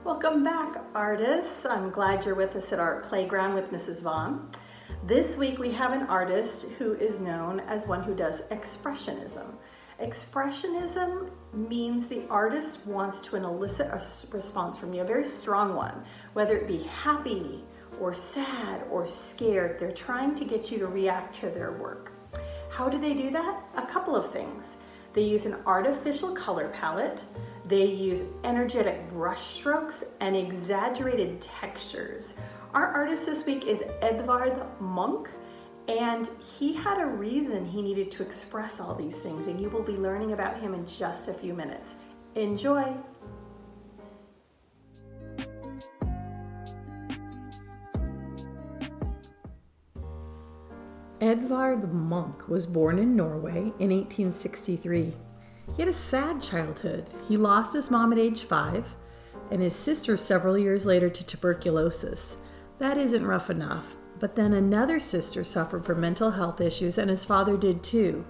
Welcome back, artists. I'm glad you're with us at Art Playground with Mrs. Vaughn. This week we have an artist who is known as one who does expressionism. Expressionism means the artist wants to elicit a response from you, a very strong one, whether it be happy or sad or scared. They're trying to get you to react to their work. How do they do that? A couple of things. They use an artificial color palette. They use energetic brush strokes and exaggerated textures. Our artist this week is Edvard Munch, and he had a reason he needed to express all these things, and you will be learning about him in just a few minutes. Enjoy! Edvard Munch was born in Norway in 1863. He had a sad childhood. He lost his mom at age 5 and his sister several years later to tuberculosis. That isn't rough enough, but then another sister suffered from mental health issues and his father did too.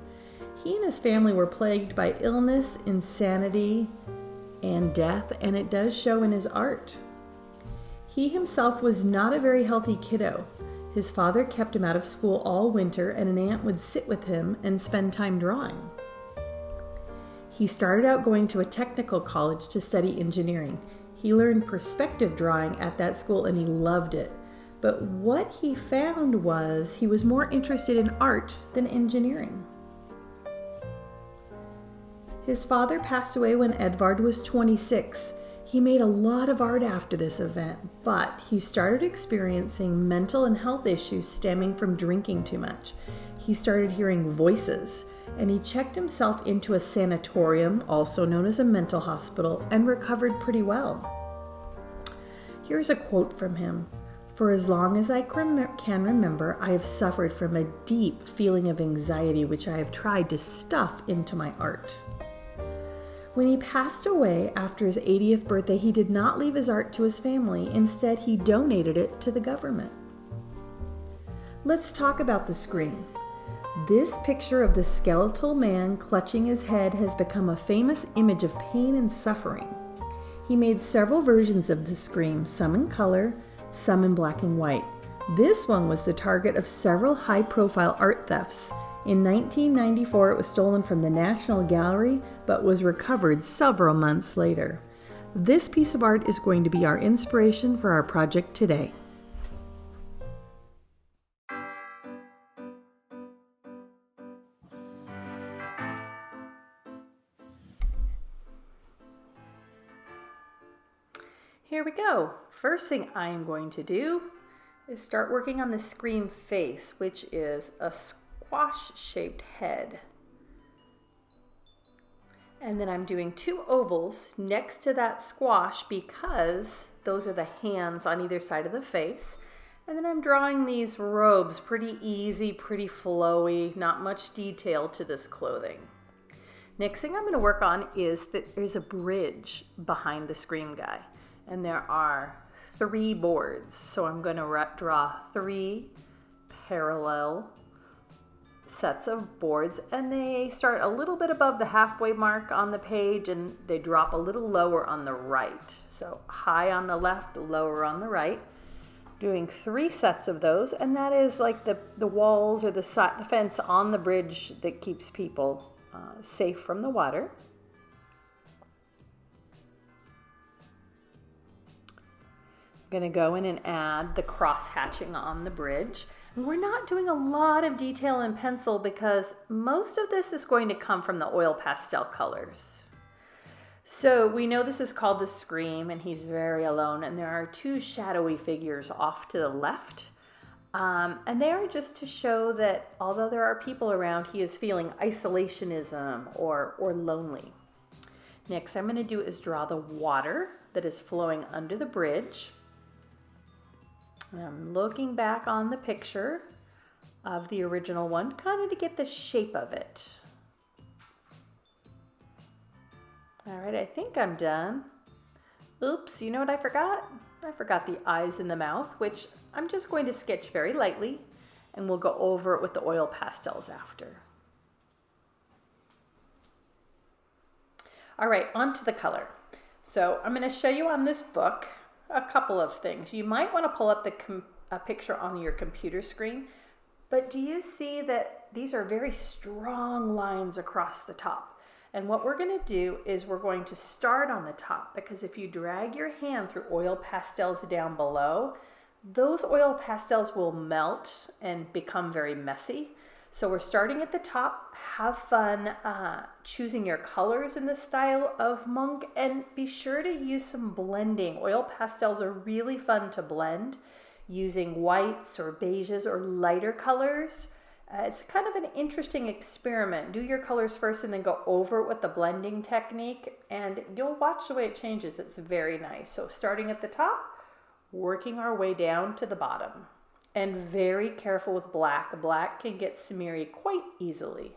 He and his family were plagued by illness, insanity, and death, and it does show in his art. He himself was not a very healthy kiddo. His father kept him out of school all winter, and an aunt would sit with him and spend time drawing. He started out going to a technical college to study engineering. He learned perspective drawing at that school and he loved it. But what he found was he was more interested in art than engineering. His father passed away when Edvard was 26. He made a lot of art after this event, but he started experiencing mental and health issues stemming from drinking too much. He started hearing voices, and he checked himself into a sanatorium, also known as a mental hospital, and recovered pretty well. Here's a quote from him. "For as long as I can remember, I have suffered from a deep feeling of anxiety which I have tried to stuff into my art." When he passed away after his 80th birthday, he did not leave his art to his family. Instead, he donated it to the government. Let's talk about the scream. This picture of the skeletal man clutching his head has become a famous image of pain and suffering. He made several versions of the scream, some in color, some in black and white. This one was the target of several high-profile art thefts. In 1994, it was stolen from the National Gallery, but was recovered several months later. This piece of art is going to be our inspiration for our project today. Here we go. First thing I am going to do is start working on the scream face, which is a squash-shaped head. And then I'm doing 2 ovals next to that squash because those are the hands on either side of the face. And then I'm drawing these robes, pretty easy, pretty flowy, not much detail to this clothing. Next thing I'm going to work on is that there's a bridge behind the scream guy. And there are 3 boards. So I'm going to draw 3 parallel sets of boards, and they start a little bit above the halfway mark on the page and they drop a little lower on the right. So high on the left, lower on the right. Doing 3 sets of those, and that is like the walls or the fence on the bridge that keeps people safe from the water. I'm going to go in and add the cross hatching on the bridge. We're not doing a lot of detail in pencil because most of this is going to come from the oil pastel colors. So we know this is called the Scream, and he's very alone, and there are 2 shadowy figures off to the left. And they are just to show that although there are people around, he is feeling isolationism or lonely. Next I'm going to do is draw the water that is flowing under the bridge. I'm looking back on the picture of the original one, kind of to get the shape of it. All right, I think I'm done. Oops, you know what I forgot? I forgot the eyes and the mouth, which I'm just going to sketch very lightly, and we'll go over it with the oil pastels after. All right, on to the color. So I'm going to show you on this book a couple of things. You might want to pull up a picture on your computer screen, but do you see that these are very strong lines across the top? And what we're going to do is we're going to start on the top, because if you drag your hand through oil pastels down below, those oil pastels will melt and become very messy. So we're starting at the top. Have fun choosing your colors in the style of Munch, and be sure to use some blending. Oil pastels are really fun to blend using whites or beiges or lighter colors. It's kind of an interesting experiment. Do your colors first and then go over it with the blending technique, and you'll watch the way it changes. It's very nice. So starting at the top, working our way down to the bottom. And very careful with black. Black can get smeary quite easily.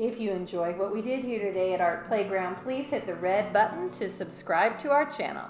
If you enjoyed what we did here today at Art Playground, please hit the red button to subscribe to our channel.